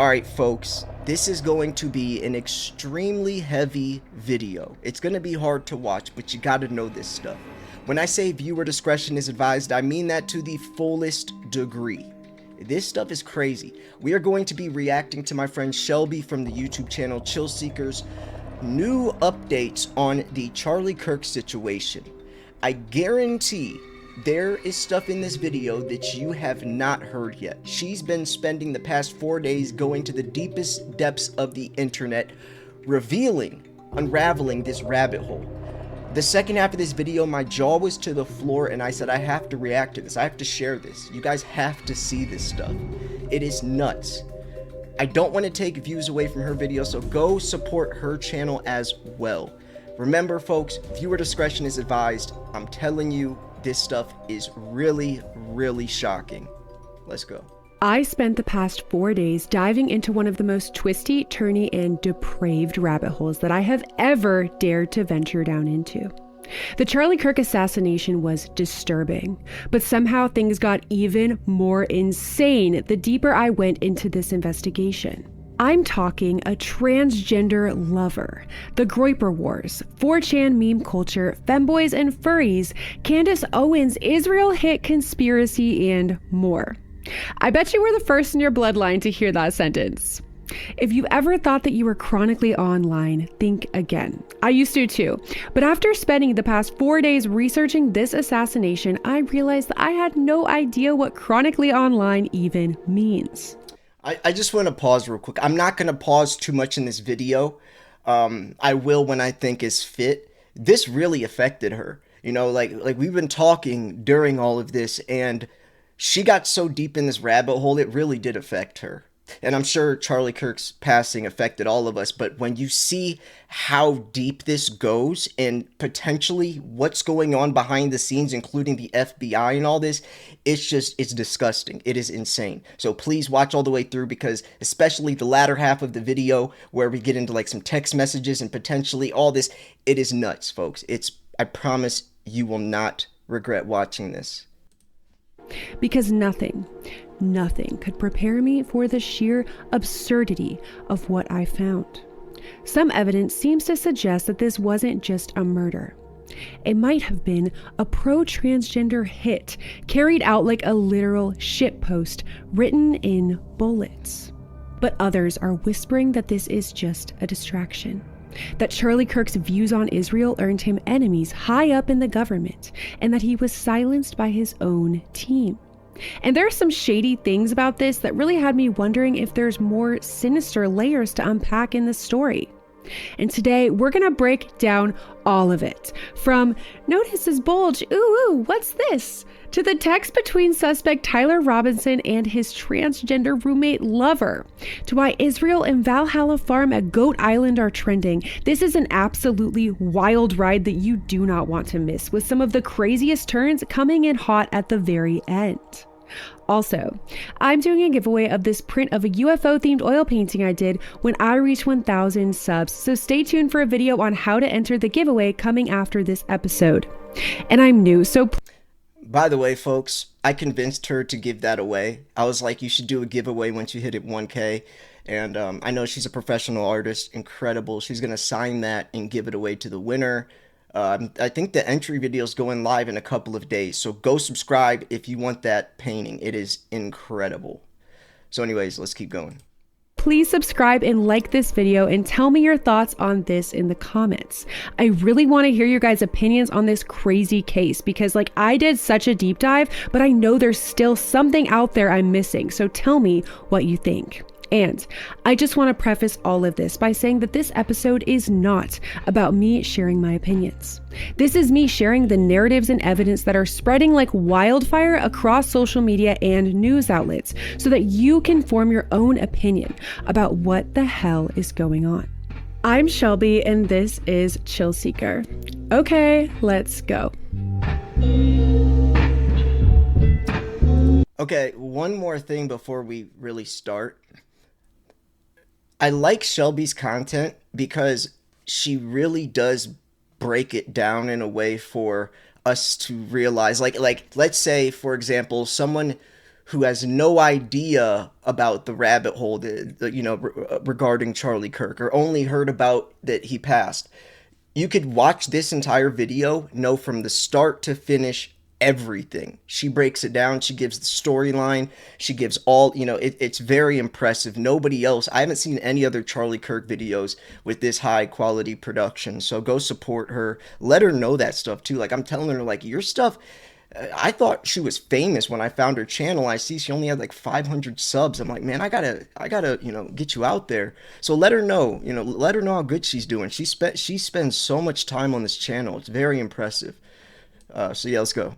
Alright folks, this is going to be an extremely heavy video. It's going to be hard to watch, but you gotta know this stuff. When I say viewer discretion is advised, I mean that to the fullest degree. This stuff is crazy. We are going to be reacting to my friend Shelby from the YouTube channel Chill Seekers' new updates on the Charlie Kirk situation. I guarantee there is stuff in this video that you have not heard yet. She's been spending the past 4 days going to the deepest depths of the internet, unraveling this rabbit hole. The second half of this video, my jaw was to the floor and I said I have to react to this. I have to share this. You guys have to see this stuff. It is nuts. I don't want to take views away from her video, so go support her channel as well. Remember folks, viewer discretion is advised. I'm telling you, this stuff is really, really shocking. Let's go. I spent the past 4 days diving into one of the most twisty, turny, and depraved rabbit holes that I have ever dared to venture down into. The Charlie Kirk assassination was disturbing, but somehow things got even more insane the deeper I went into this investigation. I'm talking a transgender lover, the Groper Wars, 4chan meme culture, femboys and furries, Candace Owens, Israel hit conspiracy, and more. I bet you were the first in your bloodline to hear that sentence. If you ever thought that you were chronically online, think again. I used to too, but after spending the past 4 days researching this assassination, I realized that I had no idea what chronically online even means. I just want to pause real quick. I'm not going to pause too much in this video. I will when I think is fit. This really affected her. You know, like we've been talking during all of this, and she got so deep in this rabbit hole, it really did affect her. And I'm sure Charlie Kirk's passing affected all of us, but when you see how deep this goes and potentially what's going on behind the scenes, including the FBI and all this, it's disgusting. It is insane. So please watch all the way through, because especially the latter half of the video where we get into like some text messages and potentially all this, it is nuts, folks. I promise you will not regret watching this. Because nothing could prepare me for the sheer absurdity of what I found. Some evidence seems to suggest that this wasn't just a murder. It might have been a pro-transgender hit carried out like a literal shitpost written in bullets. But others are whispering that this is just a distraction, that Charlie Kirk's views on Israel earned him enemies high up in the government, and that he was silenced by his own team. And there are some shady things about this that really had me wondering if there's more sinister layers to unpack in this story. And today we're gonna break down all of it, from notice his bulge, ooh, what's this? To the text between suspect Tyler Robinson and his transgender roommate lover, to why Israel and Valhalla farm at Goat Island are trending. This is an absolutely wild ride that you do not want to miss, with some of the craziest turns coming in hot at the very end. Also, I'm doing a giveaway of this print of a UFO themed oil painting I did when I reached 1,000 subs, so stay tuned for a video on how to enter the giveaway coming after this episode. And I'm new, so by the way, folks, I convinced her to give that away. I was like, you should do a giveaway once you hit it 1K. And I know she's a professional artist, incredible. She's going to sign that and give it away to the winner. I think the entry video is going live in a couple of days, so go subscribe if you want that painting. It is incredible. So anyways, let's keep going. Please subscribe and like this video and tell me your thoughts on this in the comments. I really want to hear your guys' opinions on this crazy case, because like I did such a deep dive, but I know there's still something out there I'm missing. So tell me what you think. And I just want to preface all of this by saying that this episode is not about me sharing my opinions. This is me sharing the narratives and evidence that are spreading like wildfire across social media and news outlets, so that you can form your own opinion about what the hell is going on. I'm Shelby and this is Chill Seeker. Okay, let's go. Okay, one more thing before we really start. I like Shelby's content because she really does break it down in a way for us to realize, like let's say, for example, someone who has no idea about the rabbit hole regarding Charlie Kirk, or only heard about that he passed, you could watch this entire video, know from the start to finish everything. She breaks it down. She gives the storyline. She gives all, it's very impressive. Nobody else, I haven't seen any other Charlie Kirk videos with this high quality production. So go support her. Let her know that stuff too. Like, I'm telling her, like, your stuff, I thought she was famous when I found her channel. I see she only had like 500 subs. I'm like, man, I gotta, get you out there. So let her know, let her know how good she's doing. She spends so much time on this channel. It's very impressive. So yeah, let's go.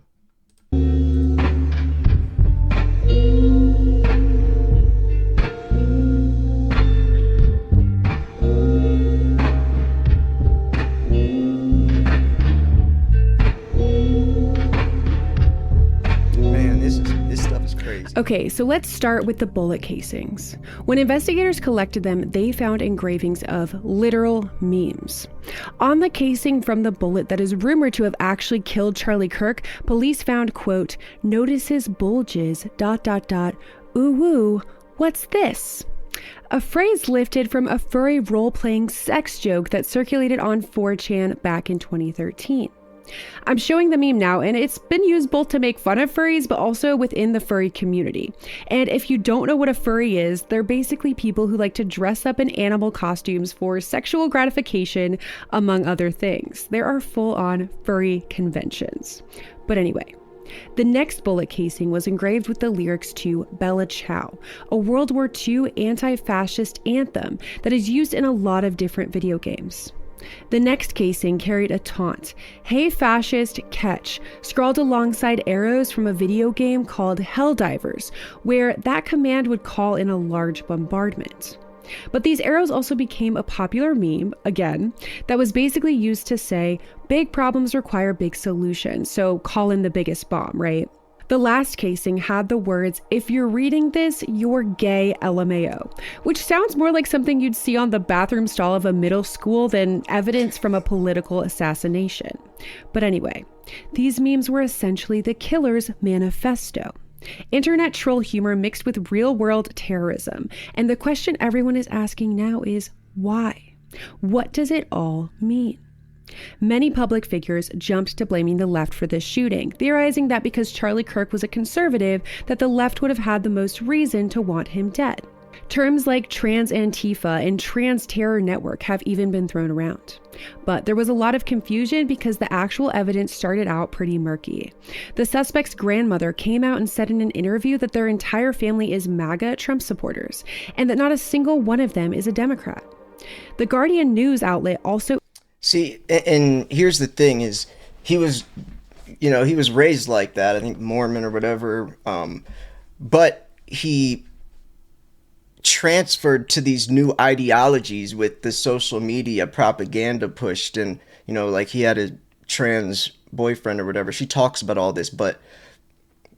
Okay, so let's start with the bullet casings. When investigators collected them, they found engravings of literal memes. On the casing from the bullet that is rumored to have actually killed Charlie Kirk, police found, quote, "Notice his bulges, ... Ooh woo, what's this?" A phrase lifted from a furry role-playing sex joke that circulated on 4chan back in 2013. I'm showing the meme now, and it's been used both to make fun of furries, but also within the furry community. And if you don't know what a furry is, they're basically people who like to dress up in animal costumes for sexual gratification, among other things. There are full-on furry conventions. But anyway, the next bullet casing was engraved with the lyrics to Bella Ciao, a World War II anti-fascist anthem that is used in a lot of different video games. The next casing carried a taunt, "Hey fascist, catch," scrawled alongside arrows from a video game called Helldivers, where that command would call in a large bombardment. But these arrows also became a popular meme, again, that was basically used to say, big problems require big solutions, so call in the biggest bomb, right? The last casing had the words, "If you're reading this, you're gay, LMAO," which sounds more like something you'd see on the bathroom stall of a middle school than evidence from a political assassination. But anyway, these memes were essentially the killer's manifesto. Internet troll humor mixed with real-world terrorism. And the question everyone is asking now is, why? What does it all mean? Many public figures jumped to blaming the left for this shooting, theorizing that because Charlie Kirk was a conservative, that the left would have had the most reason to want him dead. Terms like trans Antifa and trans terror network have even been thrown around. But there was a lot of confusion because the actual evidence started out pretty murky. The suspect's grandmother came out and said in an interview that their entire family is MAGA Trump supporters, and that not a single one of them is a Democrat. The Guardian news outlet also... See, and here's the thing is, he was raised like that, I think Mormon or whatever, but he transferred to these new ideologies with the social media propaganda pushed, and, like he had a trans boyfriend or whatever. She talks about all this, but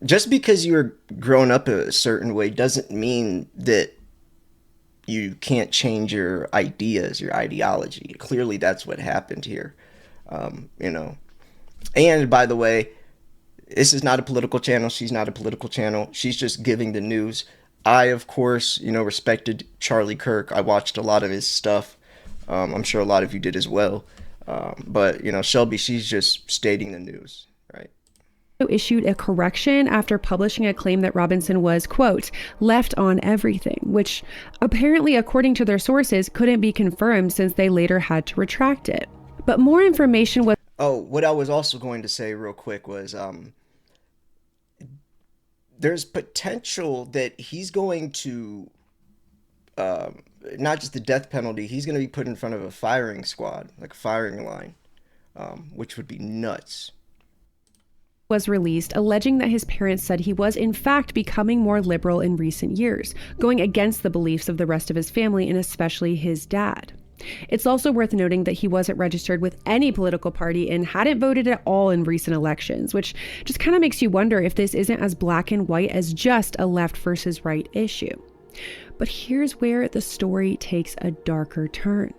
just because you're grown up a certain way doesn't mean that you can't change your ideas, your ideology. Clearly, that's what happened here, And by the way, this is not a political channel. She's not a political channel. She's just giving the news. I, of course, respected Charlie Kirk. I watched a lot of his stuff. I'm sure a lot of you did as well. But, Shelby, she's just stating the news, right? Issued a correction after publishing a claim that Robinson was, quote, left on everything, which apparently, according to their sources, couldn't be confirmed since they later had to retract it. But more information was... Oh, what I was also going to say real quick was there's potential that he's going to, not just the death penalty, he's going to be put in front of a firing squad, like a firing line, which would be nuts. Was released alleging that his parents said he was in fact becoming more liberal in recent years, going against the beliefs of the rest of his family and especially his dad. It's also worth noting that he wasn't registered with any political party and hadn't voted at all in recent elections, which just kind of makes you wonder if this isn't as black and white as just a left versus right issue. But here's where the story takes a darker turn.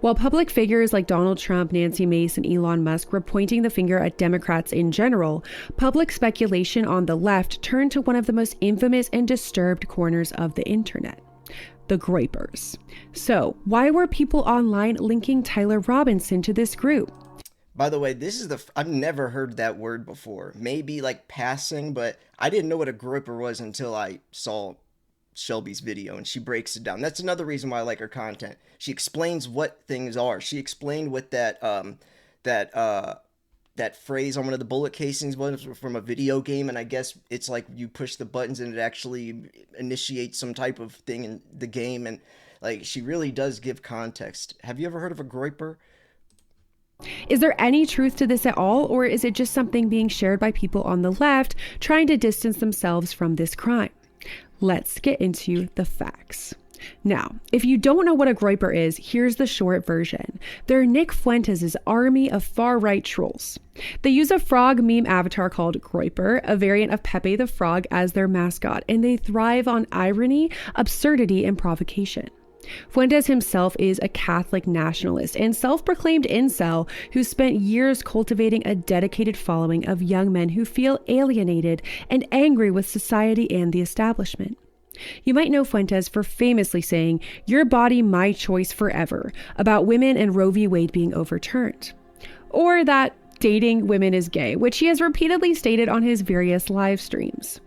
While public figures like Donald Trump, Nancy Mace, and Elon Musk were pointing the finger at Democrats in general, public speculation on the left turned to one of the most infamous and disturbed corners of the internet: the Groypers. So, why were people online linking Tyler Robinson to this group? By the way, I've never heard that word before. Maybe like passing, but I didn't know what a groper was until I saw Shelby's video and she breaks it down. That's another reason why I like her content. She explains what things are. She explained what that phrase on one of the bullet casings was from a video game, and I guess it's like you push the buttons and it actually initiates some type of thing in the game, and like she really does give context. Have you ever heard of a groper? Is there any truth to this at all, or is it just something being shared by people on the left trying to distance themselves from this crime? Let's get into the facts. Now, if you don't know what a groyper is, here's the short version. They're Nick Fuentes' army of far-right trolls. They use a frog meme avatar called Groper, a variant of Pepe the Frog, as their mascot, and they thrive on irony, absurdity, and provocation. Fuentes himself is a Catholic nationalist and self-proclaimed incel who spent years cultivating a dedicated following of young men who feel alienated and angry with society and the establishment. You might know Fuentes for famously saying, "Your body, my choice forever," about women and Roe v. Wade being overturned. Or that dating women is gay, which he has repeatedly stated on his various live streams.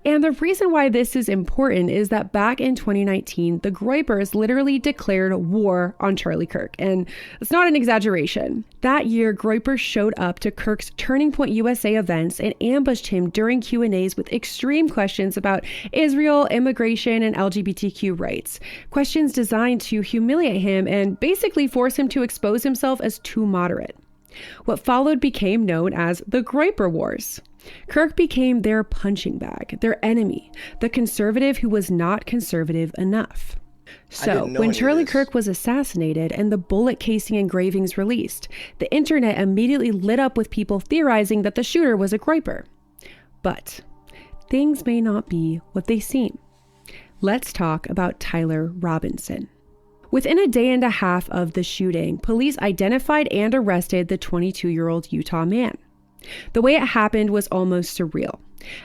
And the reason why this is important is that back in 2019, the Groypers literally declared war on Charlie Kirk. And it's not an exaggeration. That year, Groypers showed up to Kirk's Turning Point USA events and ambushed him during Q&As with extreme questions about Israel, immigration, and LGBTQ rights. Questions designed to humiliate him and basically force him to expose himself as too moderate. What followed became known as the Groper Wars. Kirk became their punching bag, their enemy, the conservative who was not conservative enough. So, when Charlie Kirk was assassinated and the bullet casing engravings released, the internet immediately lit up with people theorizing that the shooter was a Groyper. But things may not be what they seem. Let's talk about Tyler Robinson. Within a day and a half of the shooting, police identified and arrested the 22-year-old Utah man. The way it happened was almost surreal.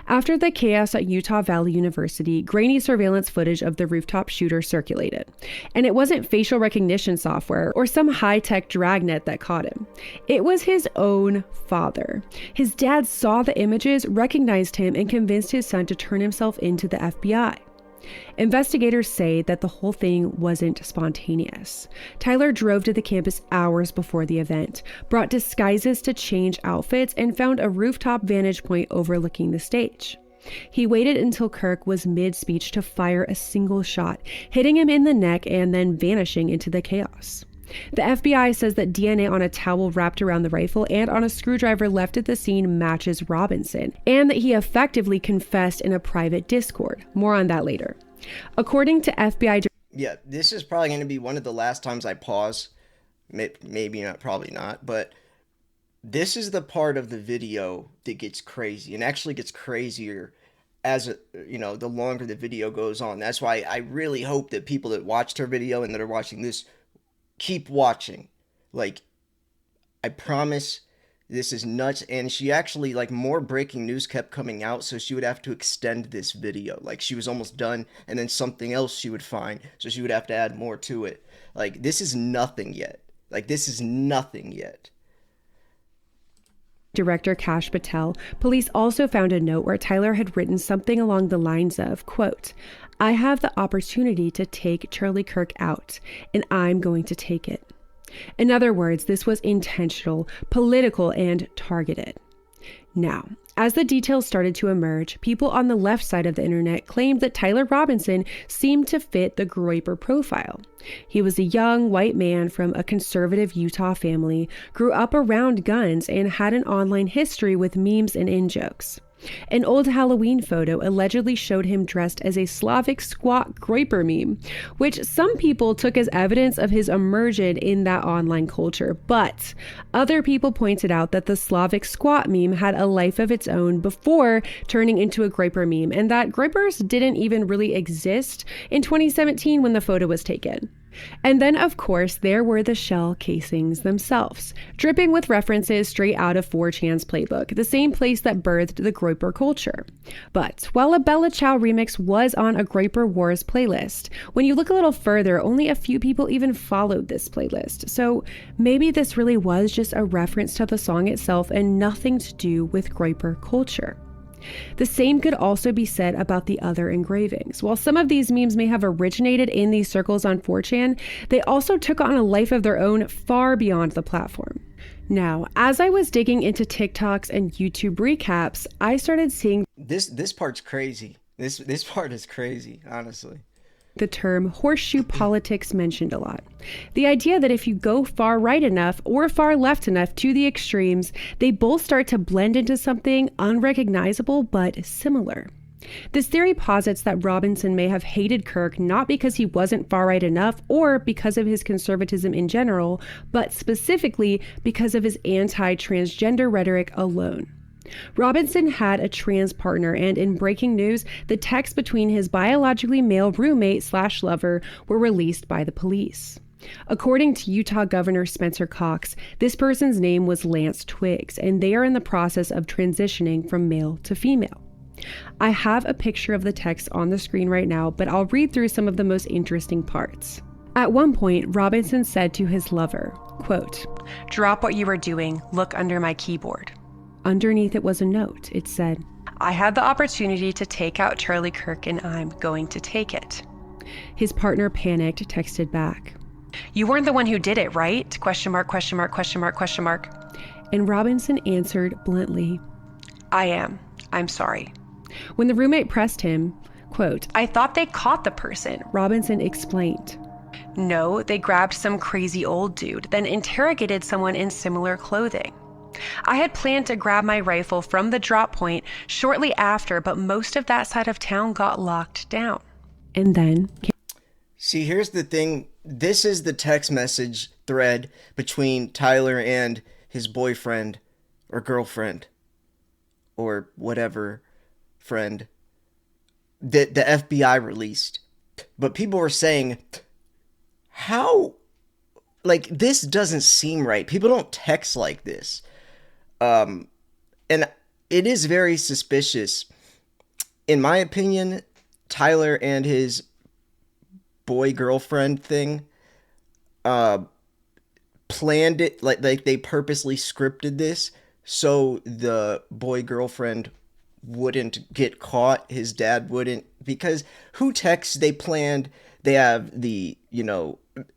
After the chaos at Utah Valley University, grainy surveillance footage of the rooftop shooter circulated. And it wasn't facial recognition software or some high-tech dragnet that caught him. It was his own father. His dad saw the images, recognized him, and convinced his son to turn himself into the FBI. Investigators say that the whole thing wasn't spontaneous. Tyler drove to the campus hours before the event, brought disguises to change outfits, and found a rooftop vantage point overlooking the stage. He waited until Kirk was mid-speech to fire a single shot, hitting him in the neck and then vanishing into the chaos. The FBI says that DNA on a towel wrapped around the rifle and on a screwdriver left at the scene matches Robinson, and that he confessed in a private Discord. More on that later. According to FBI... Yeah, this is probably going to be one of the last times I pause. Maybe not, probably not, but this is the part of the video that gets crazy, and actually gets crazier as the longer the video goes on. That's why I really hope that people that watched her video and that are watching this keep watching. Like, I promise this is nuts. And she actually, like, more breaking news kept coming out, so she would have to extend this video. Like, she was almost done, and then something else she would find, so she would have to add more to it. Like, this is nothing yet. Like, this is nothing yet. Director Kash Patel, police also found a note where Tyler had written something along the lines of, quote, "I have the opportunity to take Charlie Kirk out, and I'm going to take it." In other words, this was intentional, political, and targeted. Now, as the details started to emerge, people on the left side of the internet claimed that Tyler Robinson seemed to fit the Groper profile. He was a young white man from a conservative Utah family, grew up around guns, and had an online history with memes and in-jokes. An old Halloween photo allegedly showed him dressed as a Slavic squat Groper meme, which some people took as evidence of his immersion in that online culture. But other people pointed out that the Slavic squat meme had a life of its own before turning into a Groper meme, and that Gropers didn't even really exist in 2017 when the photo was taken. And then, of course, there were the shell casings themselves, dripping with references straight out of 4chan's playbook, the same place that birthed the Groper culture. But while a Bella Ciao remix was on a Groper Wars playlist, when you look a little further, only a few people even followed this playlist. So maybe this really was just a reference to the song itself and nothing to do with Groper culture. The same could also be said about the other engravings. While some of these memes may have originated in these circles on 4chan, they also took on a life of their own far beyond the platform. Now, as I was digging into TikToks and YouTube recaps, I started seeing this part's crazy. This part is crazy, honestly. The term horseshoe politics mentioned a lot. The idea that if you go far right enough or far left enough to the extremes, they both start to blend into something unrecognizable but similar. This theory posits that Robinson may have hated Kirk not because he wasn't far right enough or because of his conservatism in general, but specifically because of his anti-transgender rhetoric alone. Robinson had a trans partner, and in breaking news, the texts between his biologically male roommate/lover were released by the police. According to Utah Governor Spencer Cox, this person's name was Lance Twiggs, and they are in the process of transitioning from male to female. I have a picture of the text on the screen right now, but I'll read through some of the most interesting parts. At one point, Robinson said to his lover, quote, "Drop what you were doing. Look under my keyboard." Underneath it was a note. It said, "I had the opportunity to take out Charlie Kirk and I'm going to take it." His partner panicked, texted back, "You weren't the one who did it, right? Question mark, question mark, question mark, question mark." And Robinson answered bluntly, "I am. I'm sorry." When the roommate pressed him, quote, "I thought they caught the person." Robinson explained, "No, they grabbed some crazy old dude, then interrogated someone in similar clothing. I had planned to grab my rifle from the drop point shortly after, but most of that side of town got locked down." And then... See, here's the thing. This is the text message thread between Tyler and his boyfriend or girlfriend or whatever friend that the FBI released. But people were saying, how, like, this doesn't seem right. People don't text like this. And it is very suspicious. In my opinion, Tyler and his boy-girlfriend thing planned it, like they purposely scripted this so the boy-girlfriend wouldn't get caught, his dad wouldn't, because who texts, they planned, they have the,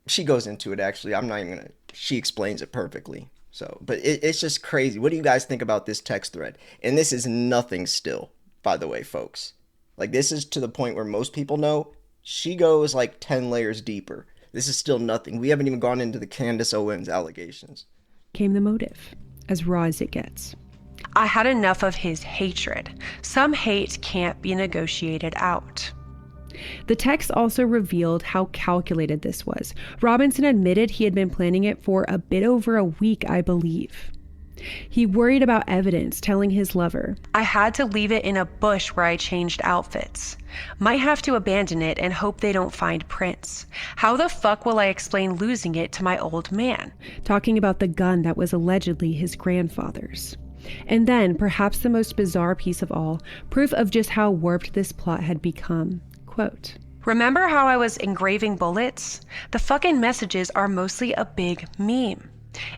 she goes into it actually, I'm not even gonna, she explains it perfectly. So, but it's just crazy. What do you guys think about this text thread? And this is nothing still, by the way, folks. Like, this is to the point where most people know. She goes like 10 layers deeper. This is still nothing. We haven't even gone into the Candace Owens allegations. Came the motive, as raw as it gets. "I had enough of his hatred. Some hate can't be negotiated out." The text also revealed how calculated this was. Robinson admitted he had been planning it for a bit over a week, I believe. He worried about evidence, telling his lover, "I had to leave it in a bush where I changed outfits. Might have to abandon it and hope they don't find prints. How the fuck will I explain losing it to my old man?" talking about the gun that was allegedly his grandfather's. And then, perhaps the most bizarre piece of all, proof of just how warped this plot had become. Quote, "Remember how I was engraving bullets? The fucking messages are mostly a big meme.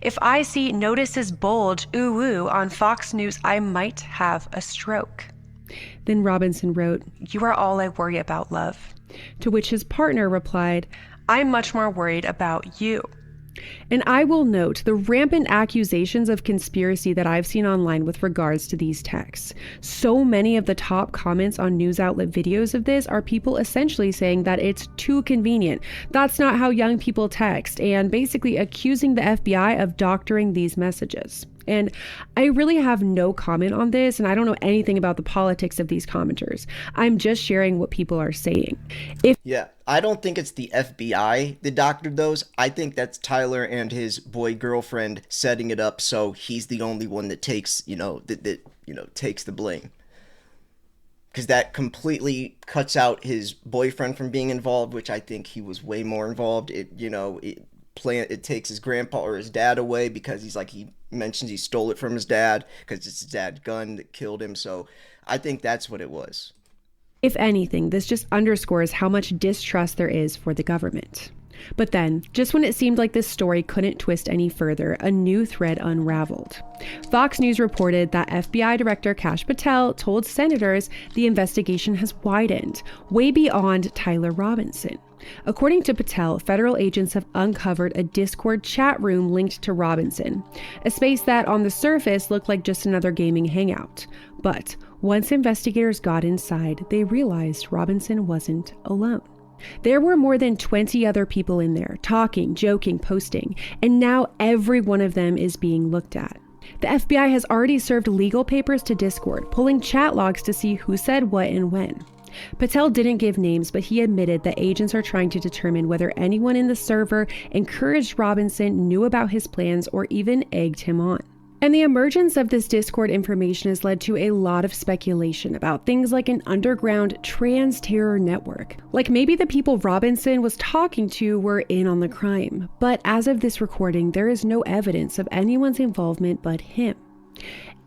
If I see notices bulge ooh ooh on Fox News, I might have a stroke." Then Robinson wrote, "You are all I worry about, love." To which his partner replied, "I'm much more worried about you." And I will note the rampant accusations of conspiracy that I've seen online with regards to these texts. So many of the top comments on news outlet videos of this are people essentially saying that it's too convenient. That's not how young people text, and basically accusing the FBI of doctoring these messages. And I really have no comment on this, and I don't know anything about the politics of these commenters. I'm just sharing what people are saying. Yeah, I don't think it's the FBI that doctored those. I think that's Tyler and his boy-girlfriend setting it up so he's the only one that takes, takes the blame. because that completely cuts out his boyfriend from being involved, which I think he was way more involved. It takes his grandpa or his dad away because he mentions he stole it from his dad because it's his dad's gun that killed him. So I think that's what it was. If anything, this just underscores how much distrust there is for the government. But then, just when it seemed like this story couldn't twist any further, a new thread unraveled. Fox News reported that FBI Director Kash Patel told senators the investigation has widened, way beyond Tyler Robinson. According to Patel, federal agents have uncovered a Discord chat room linked to Robinson, a space that on the surface looked like just another gaming hangout. But once investigators got inside, they realized Robinson wasn't alone. There were more than 20 other people in there, talking, joking, posting, and now every one of them is being looked at. The FBI has already served legal papers to Discord, pulling chat logs to see who said what and when. Patel didn't give names, but he admitted that agents are trying to determine whether anyone in the server encouraged Robinson, knew about his plans, or even egged him on. And the emergence of this Discord information has led to a lot of speculation about things like an underground trans-terror network. Like maybe the people Robinson was talking to were in on the crime. But as of this recording, there is no evidence of anyone's involvement but him.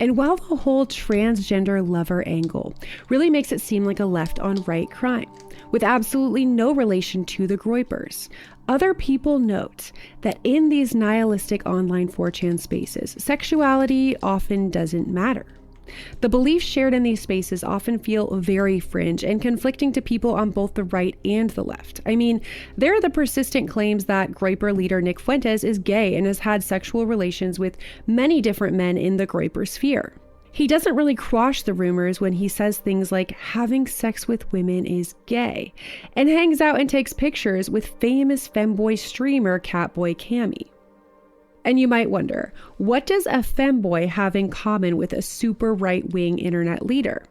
And while the whole transgender lover angle really makes it seem like a left-on-right crime, with absolutely no relation to the Groypers, other people note that in these nihilistic online 4chan spaces, sexuality often doesn't matter. The beliefs shared in these spaces often feel very fringe and conflicting to people on both the right and the left. I mean, there are the persistent claims that Groyper leader Nick Fuentes is gay and has had sexual relations with many different men in the Groyper sphere. He doesn't really quash the rumors when he says things like having sex with women is gay, and hangs out and takes pictures with famous femboy streamer Catboy Cammy. And you might wonder, what does a femboy have in common with a super right-wing internet leader?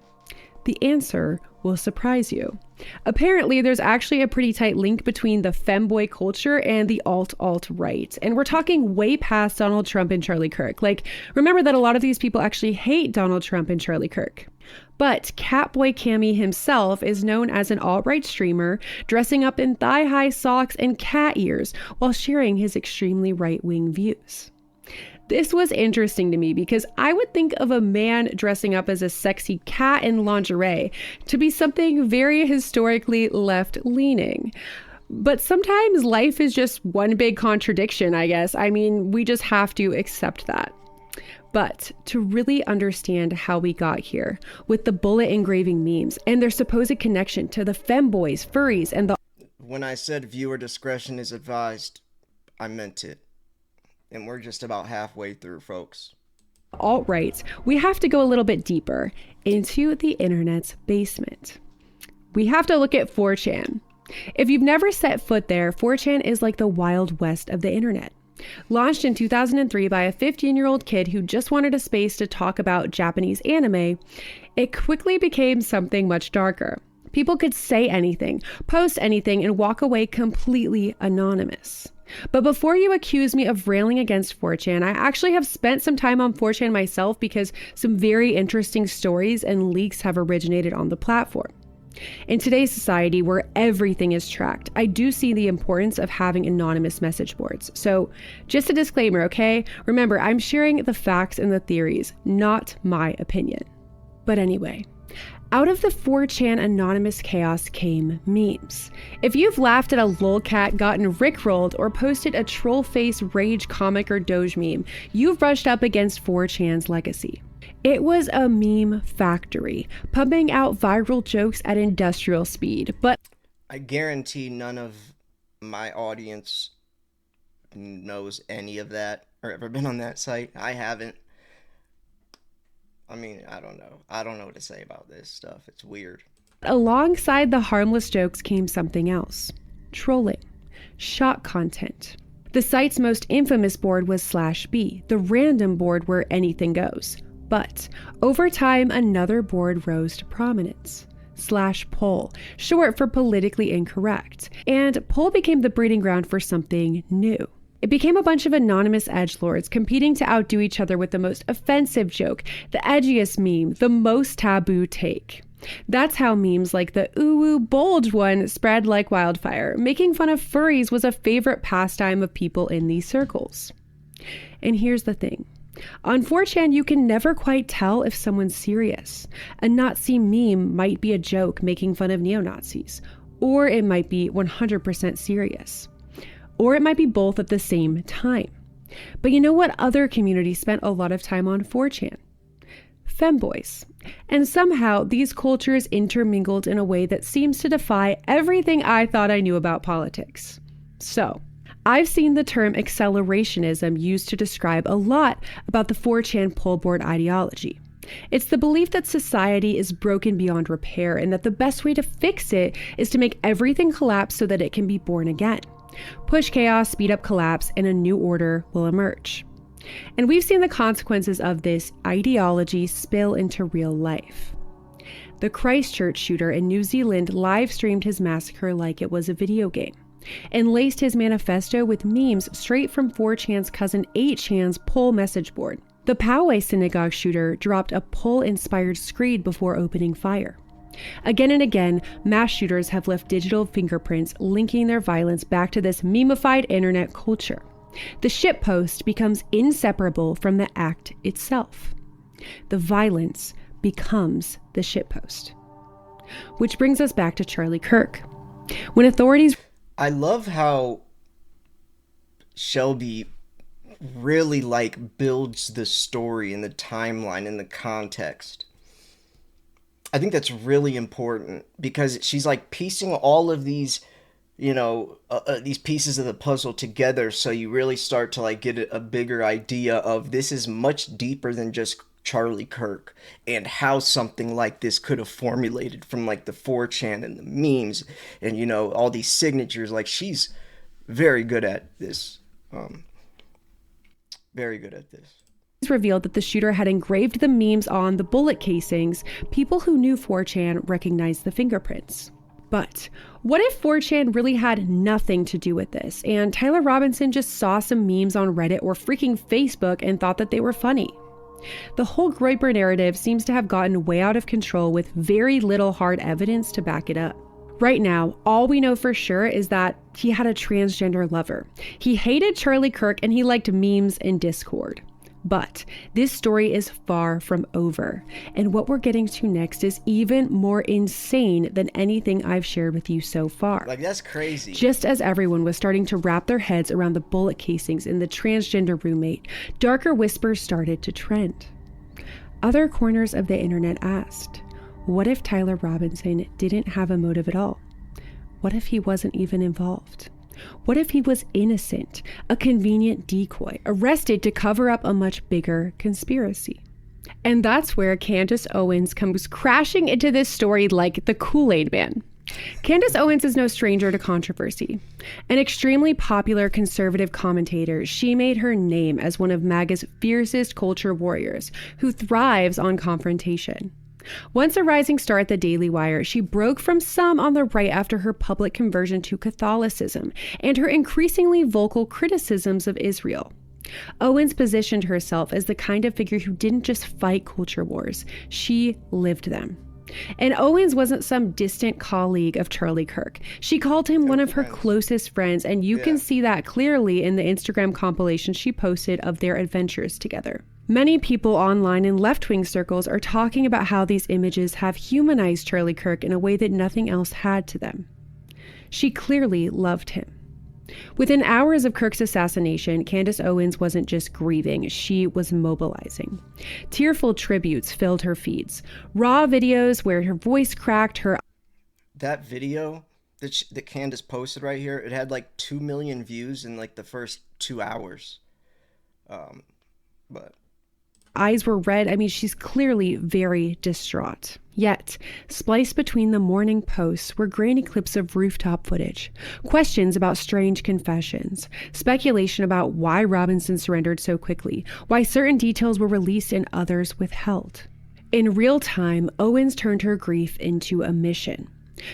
The answer will surprise you. Apparently, there's actually a pretty tight link between the femboy culture and the alt-right. And we're talking way past Donald Trump and Charlie Kirk. Like, remember that a lot of these people actually hate Donald Trump and Charlie Kirk. But Catboy Cammy himself is known as an alt-right streamer, dressing up in thigh-high socks and cat ears while sharing his extremely right-wing views. This was interesting to me because I would think of a man dressing up as a sexy cat in lingerie to be something very historically left-leaning. But sometimes life is just one big contradiction, I guess. I mean, we just have to accept that. But to really understand how we got here, with the bullet engraving memes and their supposed connection to the femboys, furries, and the... When I said viewer discretion is advised, I meant it. And we're just about halfway through, folks. alt-right, we have to go a little bit deeper into the internet's basement. We have to look at 4chan. If you've never set foot there, 4chan is like the Wild West of the internet. Launched in 2003 by a 15-year-old kid who just wanted a space to talk about Japanese anime, it quickly became something much darker. People could say anything, post anything, and walk away completely anonymous. But before you accuse me of railing against 4chan, I actually have spent some time on 4chan myself because some very interesting stories and leaks have originated on the platform. In today's society where everything is tracked, I do see the importance of having anonymous message boards. So just a disclaimer, okay? Remember, I'm sharing the facts and the theories, not my opinion. But anyway, out of the 4chan anonymous chaos came memes. If you've laughed at a lolcat, gotten rickrolled, or posted a troll face rage comic or doge meme, you've brushed up against 4chan's legacy. It was a meme factory, pumping out viral jokes at industrial speed, but I guarantee none of my audience knows any of that or ever been on that site. I haven't. I mean, I don't know. I don't know what to say about this stuff. It's weird. alongside the harmless jokes came something else: trolling, shock content. The site's most infamous board was /B, the random board where anything goes. But over time, another board rose to prominence. /poll, short for politically incorrect. And poll became the breeding ground for something new. It became a bunch of anonymous edgelords competing to outdo each other with the most offensive joke, the edgiest meme, the most taboo take. That's how memes like the ooh bulge one spread like wildfire. Making fun of furries was a favorite pastime of people in these circles. And here's the thing. On 4chan, you can never quite tell if someone's serious. A Nazi meme might be a joke making fun of neo-Nazis, or it might be 100% serious. Or it might be both at the same time. But you know what other community spent a lot of time on 4chan? Femboys. And somehow these cultures intermingled in a way that seems to defy everything I thought I knew about politics. So, I've seen the term accelerationism used to describe a lot about the 4chan pull board ideology. It's the belief that society is broken beyond repair and that the best way to fix it is to make everything collapse so that it can be born again. Push chaos, speed up collapse, and a new order will emerge. And we've seen the consequences of this ideology spill into real life. The Christchurch shooter in New Zealand live streamed his massacre like it was a video game, and laced his manifesto with memes straight from 4chan's cousin 8chan's poll message board. The Poway synagogue shooter dropped a poll-inspired screed before opening fire. Again and again, mass shooters have left digital fingerprints linking their violence back to this memified internet culture. The shitpost becomes inseparable from the act itself. The violence becomes the shitpost. Which brings us back to Charlie Kirk. When authorities... I love how Shelby really builds the story and the timeline and the context. I think that's really important because she's piecing all of these these pieces of the puzzle together, so you really start to get a bigger idea of this is much deeper than just Charlie Kirk and how something like this could have formulated from the 4chan and the memes and all these signatures. She's very good at this. Very good at this. Revealed that the shooter had engraved the memes on the bullet casings. People who knew 4chan recognized the fingerprints. But what if 4chan really had nothing to do with this, and Tyler Robinson just saw some memes on Reddit or freaking Facebook and thought that they were funny? The whole Groper narrative seems to have gotten way out of control with very little hard evidence to back it up. Right now, all we know for sure is that he had a transgender lover. He hated Charlie Kirk and he liked memes and Discord. But this story is far from over, and what we're getting to next is even more insane than anything I've shared with you so far. That's crazy. Just as everyone was starting to wrap their heads around the bullet casings and the transgender roommate, darker whispers started to trend. Other corners of the internet asked, what if Tyler Robinson didn't have a motive at all? What if he wasn't even involved? What if he was innocent, a convenient decoy, arrested to cover up a much bigger conspiracy? And that's where Candace Owens comes crashing into this story like the Kool-Aid Man. Candace Owens is no stranger to controversy. An extremely popular conservative commentator, she made her name as one of MAGA's fiercest culture warriors who thrives on confrontation. Once a rising star at the Daily Wire, she broke from some on the right after her public conversion to Catholicism and her increasingly vocal criticisms of Israel. Owens positioned herself as the kind of figure who didn't just fight culture wars, she lived them. And Owens wasn't some distant colleague of Charlie Kirk. She called him one of her closest friends, and you can see that clearly in the Instagram compilation she posted of their adventures together. Many people online in left-wing circles are talking about how these images have humanized Charlie Kirk in a way that nothing else had to them. She clearly loved him. Within hours of Kirk's assassination, Candace Owens wasn't just grieving, she was mobilizing. Tearful tributes filled her feeds. Raw videos where her voice cracked, her... That video that Candace posted right here, it had 2 million views in the first 2 hours. But... eyes were red. I mean, she's clearly very distraught. Yet, spliced between the morning posts were grainy clips of rooftop footage, questions about strange confessions, speculation about why Robinson surrendered so quickly, why certain details were released and others withheld. In real time, Owens turned her grief into a mission.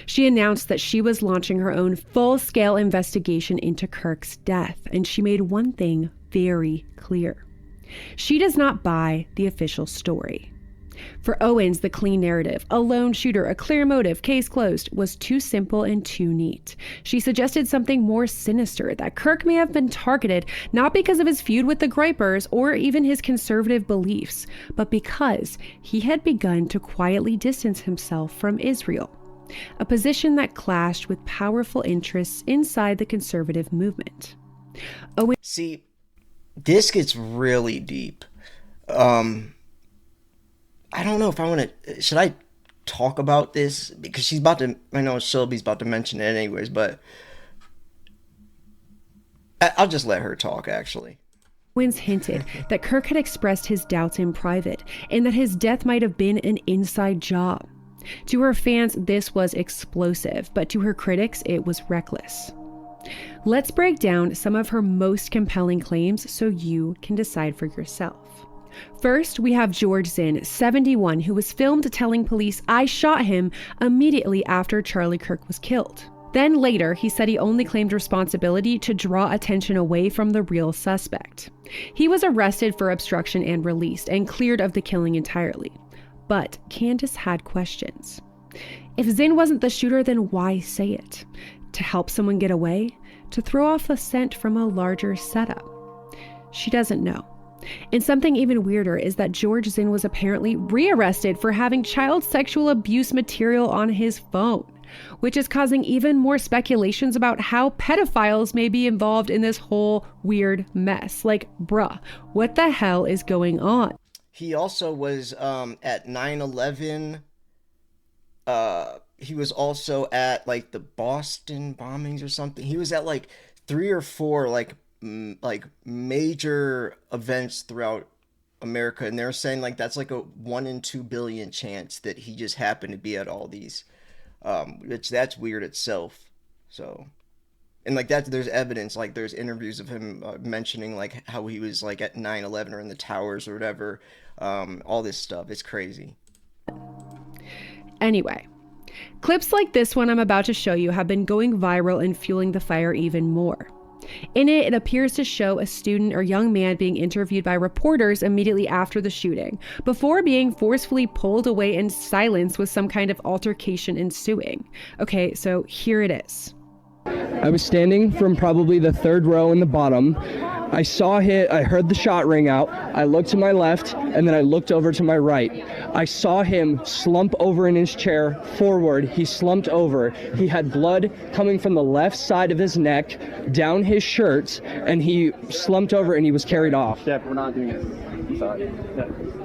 She announced that she was launching her own full-scale investigation into Kirk's death, and she made one thing very clear. She does not buy the official story. For Owens, the clean narrative, a lone shooter, a clear motive, case closed, was too simple and too neat. She suggested something more sinister, that Kirk may have been targeted not because of his feud with the Groupers or even his conservative beliefs, but because he had begun to quietly distance himself from Israel, a position that clashed with powerful interests inside the conservative movement. See, this gets really deep. I don't know if I want to. Should I talk about this? Because she's about to. I know Shelby's about to mention it anyways, but I'll just let her talk, actually. Owens hinted that Kirk had expressed his doubts in private and that his death might have been an inside job. To her fans, this was explosive, but to her critics, it was reckless. Let's break down some of her most compelling claims so you can decide for yourself. First, we have George Zinn, 71, who was filmed telling police, "I shot him," immediately after Charlie Kirk was killed. Then later, he said he only claimed responsibility to draw attention away from the real suspect. He was arrested for obstruction and released, and cleared of the killing entirely. But Candace had questions. If Zinn wasn't the shooter, then why say it? To help someone get away? To throw off the scent from a larger setup? She doesn't know. And something even weirder is that George Zinn was apparently rearrested for having child sexual abuse material on his phone, which is causing even more speculations about how pedophiles may be involved in this whole weird mess. Like, bruh, what the hell is going on? He also was at 9/11. He was also at like the Boston bombings or something. He was at like 3 or 4 like major events throughout America, and they're saying like that's like a 1 in 2 billion chance that he just happened to be at all these, which that's weird itself. So, and like that, there's evidence, like there's interviews of him mentioning like how he was like at 9/11 or in the towers or whatever, all this stuff. It's crazy. Anyway, clips like this one I'm about to show you have been going viral and fueling the fire even more. In it, it appears to show a student or young man being interviewed by reporters immediately after the shooting, before being forcefully pulled away in silence with some kind of altercation ensuing. Okay, so here it is. I was standing from probably the 3rd row in the bottom. I heard the shot ring out. I looked to my left, and then I looked over to my right. I saw him slump over in his chair forward. He slumped over. He had blood coming from the left side of his neck, down his shirt, and he slumped over and he was carried off. Jeff, we're not doing it. I'm sorry.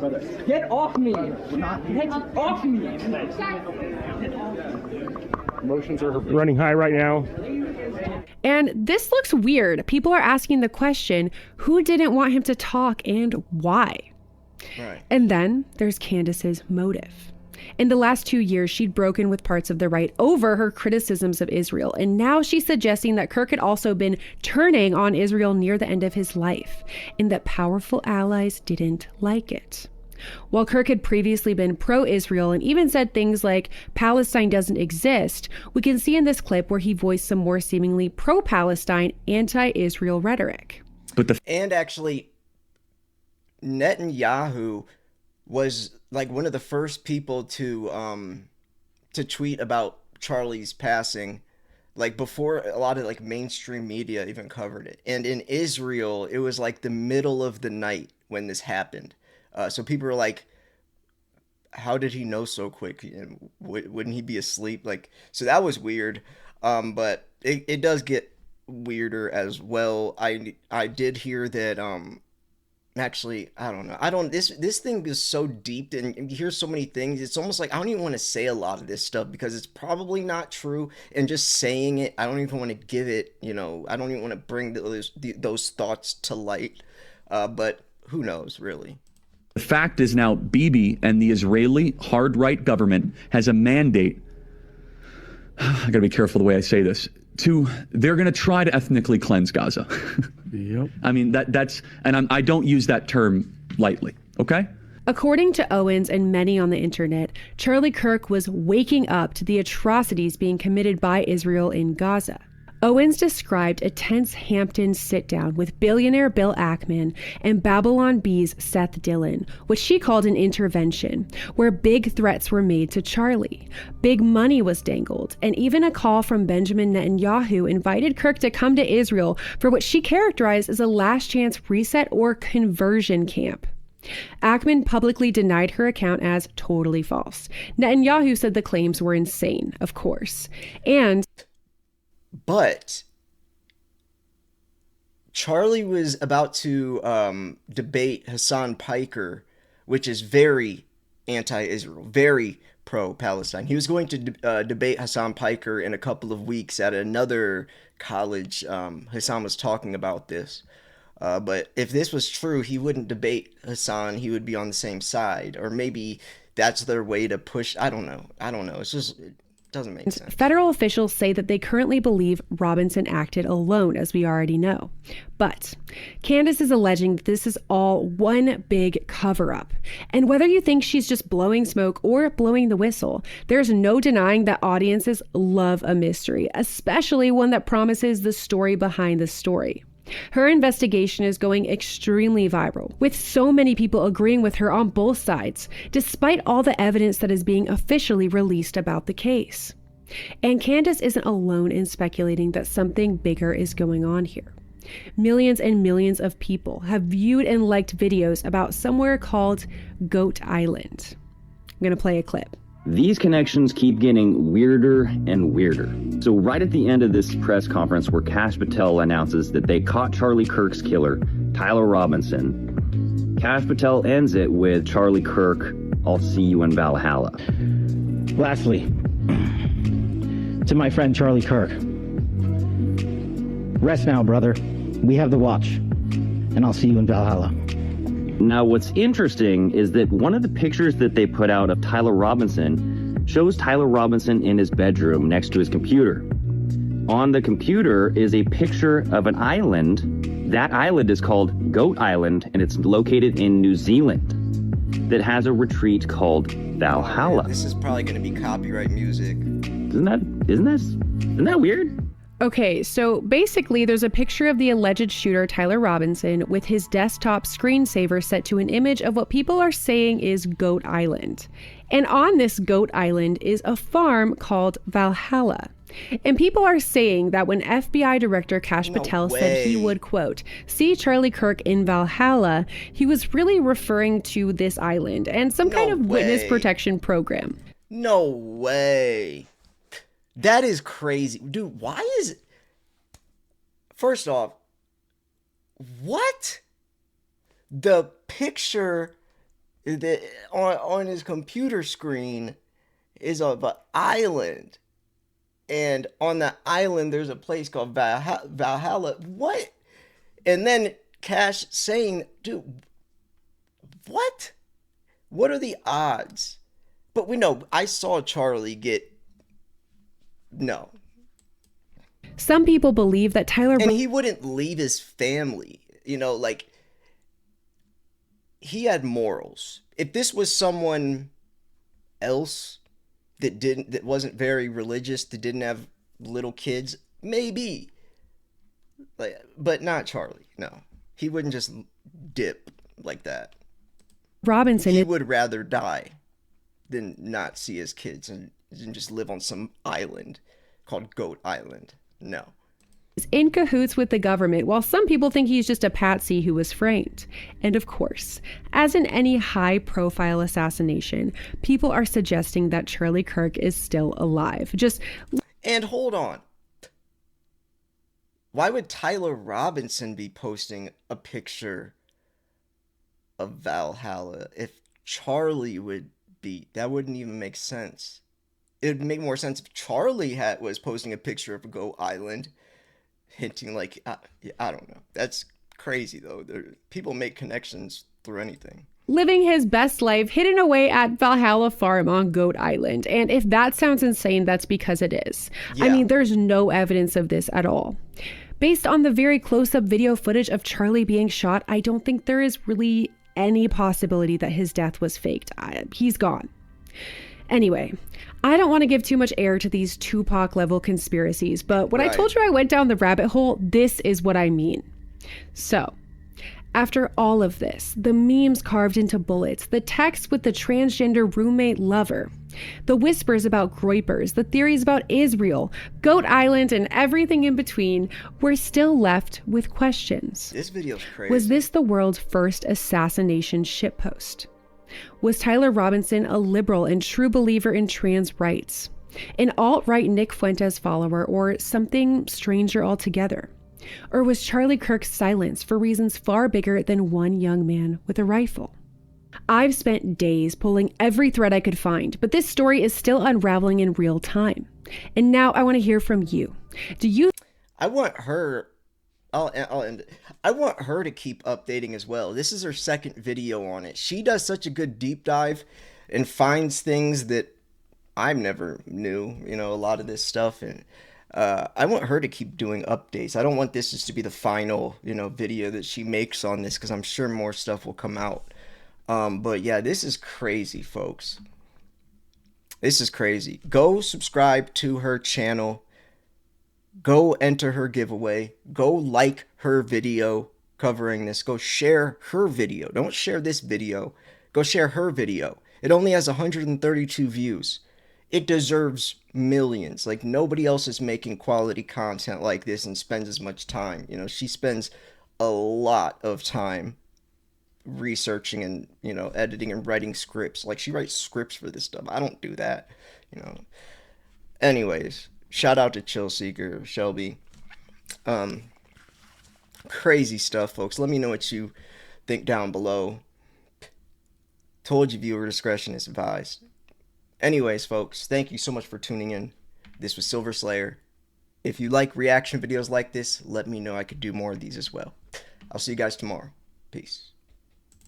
Brother. Get off me! We're not. Get off me! Emotions are running high right now. And this looks weird. People are asking the question, who didn't want him to talk and why? Right. And then there's Candace's motive. In the last 2 years, she'd broken with parts of the right over her criticisms of Israel. And now she's suggesting that Kirk had also been turning on Israel near the end of his life, and that powerful allies didn't like it. While Kirk had previously been pro-Israel and even said things like Palestine doesn't exist, we can see in this clip where he voiced some more seemingly pro-Palestine, anti-Israel rhetoric. And actually, Netanyahu was like one of the first people to tweet about Charlie's passing, like before a lot of like mainstream media even covered it. And in Israel, it was like the middle of the night when this happened. So people were like, how did he know so quick? And wouldn't he be asleep? Like, so that was weird. But it does get weirder as well. I did hear that, actually, I don't know. This thing is so deep and you hear so many things. It's almost like I don't even want to say a lot of this stuff because it's probably not true. And just saying it, I don't even want to give it, I don't even want to bring those thoughts to light. But who knows, really? The fact is now Bibi and the Israeli hard right government has a mandate. I gotta be careful the way I say this. They're gonna try to ethnically cleanse Gaza. Yep. I mean, I don't use that term lightly, okay? According to Owens and many on the internet, Charlie Kirk was waking up to the atrocities being committed by Israel in Gaza. Owens described a tense Hampton sit-down with billionaire Bill Ackman and Babylon Bee's Seth Dillon, which she called an intervention, where big threats were made to Charlie. Big money was dangled, and even a call from Benjamin Netanyahu invited Kirk to come to Israel for what she characterized as a last-chance reset or conversion camp. Ackman publicly denied her account as totally false. Netanyahu said the claims were insane, of course. But Charlie was about to debate Hassan Piker, which is very anti-Israel, very pro-Palestine. He was going to debate Hassan Piker in a couple of weeks at another college. Hassan was talking about this. But if this was true, he wouldn't debate Hassan. He would be on the same side. Or maybe that's their way to push. I don't know. It's just... doesn't make sense. Federal officials say that they currently believe Robinson acted alone, as we already know. But Candace is alleging that this is all one big cover-up. And whether you think she's just blowing smoke or blowing the whistle, there's no denying that audiences love a mystery, especially one that promises the story behind the story. Her investigation is going extremely viral, with so many people agreeing with her on both sides, despite all the evidence that is being officially released about the case. And Candace isn't alone in speculating that something bigger is going on here. Millions and millions of people have viewed and liked videos about somewhere called Goat Island. I'm going to play a clip. These connections keep getting weirder and weirder. So right at the end of this press conference where Kash Patel announces that they caught Charlie Kirk's killer, Tyler Robinson, Kash Patel ends it with Charlie Kirk, I'll see you in Valhalla. Lastly, to my friend Charlie Kirk, rest now, brother. We have the watch, and I'll see you in Valhalla. Now, what's interesting is that one of the pictures that they put out of Tyler Robinson shows Tyler Robinson in his bedroom next to his computer. On the computer is a picture of an island. That island is called Goat Island, and it's located in New Zealand, that has a retreat called Valhalla. This is probably going to be copyright music. Isn't that weird? Okay, so basically there's a picture of the alleged shooter Tyler Robinson with his desktop screensaver set to an image of what people are saying is Goat Island. And on this Goat Island is a farm called Valhalla. And people are saying that when FBI Director Kash Patel said he would, quote, see Charlie Kirk in Valhalla, he was really referring to this island and some kind of witness protection program. No way. That is crazy. Dude, why is it? First off, what? The picture that on his computer screen is of an island. And on the island, there's a place called Valhalla. What? And then Kash saying, dude, what? What are the odds? But we know, I saw Charlie get... No. Some people believe that Tyler... And he wouldn't leave his family. You know, like, he had morals. If this was someone else that wasn't very religious, that didn't have little kids, maybe. But not Charlie, no. He wouldn't just dip like that. Robinson... He would rather die than not see his kids and just live on some island called Goat Island. No. Is in cahoots with the government, while some people think he's just a patsy who was framed. And of course, as in any high-profile assassination, people are suggesting that Charlie Kirk is still alive. And hold on. Why would Tyler Robinson be posting a picture of Valhalla if Charlie would be? That wouldn't even make sense. It would make more sense if Charlie was posting a picture of a Goat Island, hinting like, I don't know. That's crazy though. People make connections through anything. Living his best life hidden away at Valhalla Farm on Goat Island. And if that sounds insane, that's because it is. Yeah. I mean, there's no evidence of this at all. Based on the very close-up video footage of Charlie being shot, I don't think there is really any possibility that his death was faked. He's gone. Anyway, I don't want to give too much air to these Tupac level conspiracies, but when I Right. told you I went down the rabbit hole, this is what I mean. So, after all of this, the memes carved into bullets, the text with the transgender roommate lover, the whispers about Groypers, the theories about Israel, Goat Island, and everything in between, we're still left with questions. This video's crazy. Was this the world's first assassination shitpost? Was Tyler Robinson a liberal and true believer in trans rights? An alt-right Nick Fuentes follower, or something stranger altogether? Or was Charlie Kirk's silence for reasons far bigger than one young man with a rifle? I've spent days pulling every thread I could find, but this story is still unraveling in real time. And now I want to hear from you. Do you... I want her... I'll end it. I want her to keep updating as well. This is her second video on it. She does such a good deep dive and finds things that I never knew, you know, a lot of this stuff. And I want her to keep doing updates. I don't want this just to be the final, you know, video that she makes on this, because I'm sure more stuff will come out. But yeah, this is crazy, folks. This is crazy. Go subscribe to her channel. Go enter her giveaway. Go like her video covering this. Go share her video. Don't share this video. Go share her video. It only has 132 views. It deserves millions. Like, nobody else is making quality content like this and spends as much time. You know, she spends a lot of time researching and, you know, editing and writing scripts. Like, she writes scripts for this stuff. I don't do that, you know. Anyways, shout out to Chillseeker, Shelby. Crazy stuff, folks. Let me know what you think down below. Told you viewer discretion is advised. Anyways, folks, thank you so much for tuning in. This was Silver Slayer. If you like reaction videos like this, let me know. I could do more of these as well. I'll see you guys tomorrow. Peace.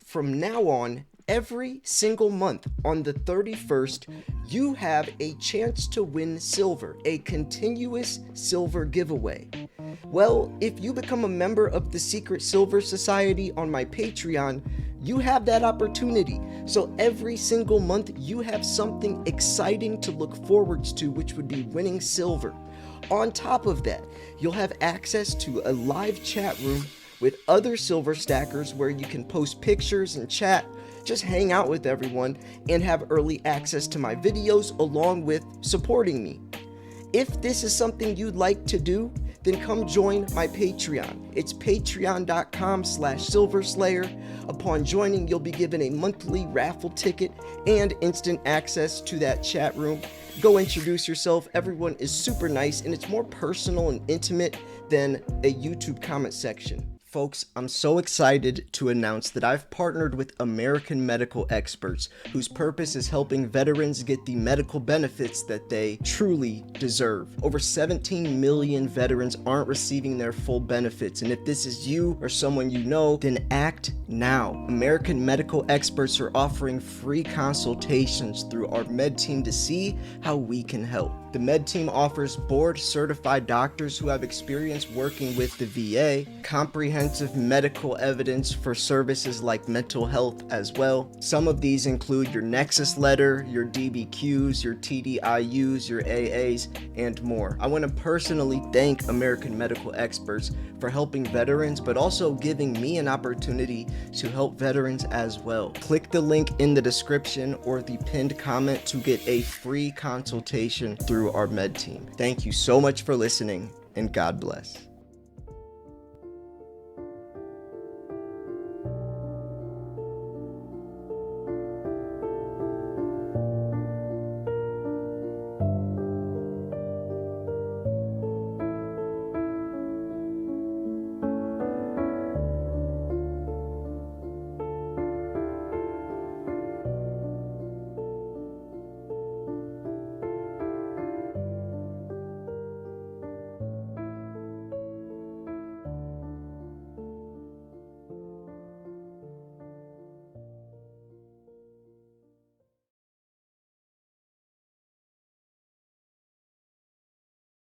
From now on, every single month on the 31st, you have a chance to win silver, a continuous silver giveaway. Well, if you become a member of the Secret Silver Society on my Patreon, you have that opportunity. So every single month, you have something exciting to look forward to, which would be winning silver. On top of that, you'll have access to a live chat room with other silver stackers where you can post pictures and chat, just hang out with everyone, and have early access to my videos along with supporting me. If this is something you'd like to do, then come join my Patreon. It's patreon.com/silverslayer. Upon joining, you'll be given a monthly raffle ticket and instant access to that chat room. Go introduce yourself. Everyone is super nice, and it's more personal and intimate than a YouTube comment section. Folks, I'm so excited to announce that I've partnered with American medical experts, whose purpose is helping veterans get the medical benefits that they truly deserve. Over 17 million veterans aren't receiving their full benefits, and if this is you or someone you know, then act now. American medical experts are offering free consultations through our med team to see how we can help. The med team offers board-certified doctors who have experience working with the VA, comprehensive medical evidence for services like mental health as well. Some of these include your Nexus letter, your DBQs, your TDIUs, your AAs, and more. I want to personally thank American Medical Experts for helping veterans, but also giving me an opportunity to help veterans as well. Click the link in the description or the pinned comment to get a free consultation through our med team. Thank you so much for listening, and God bless.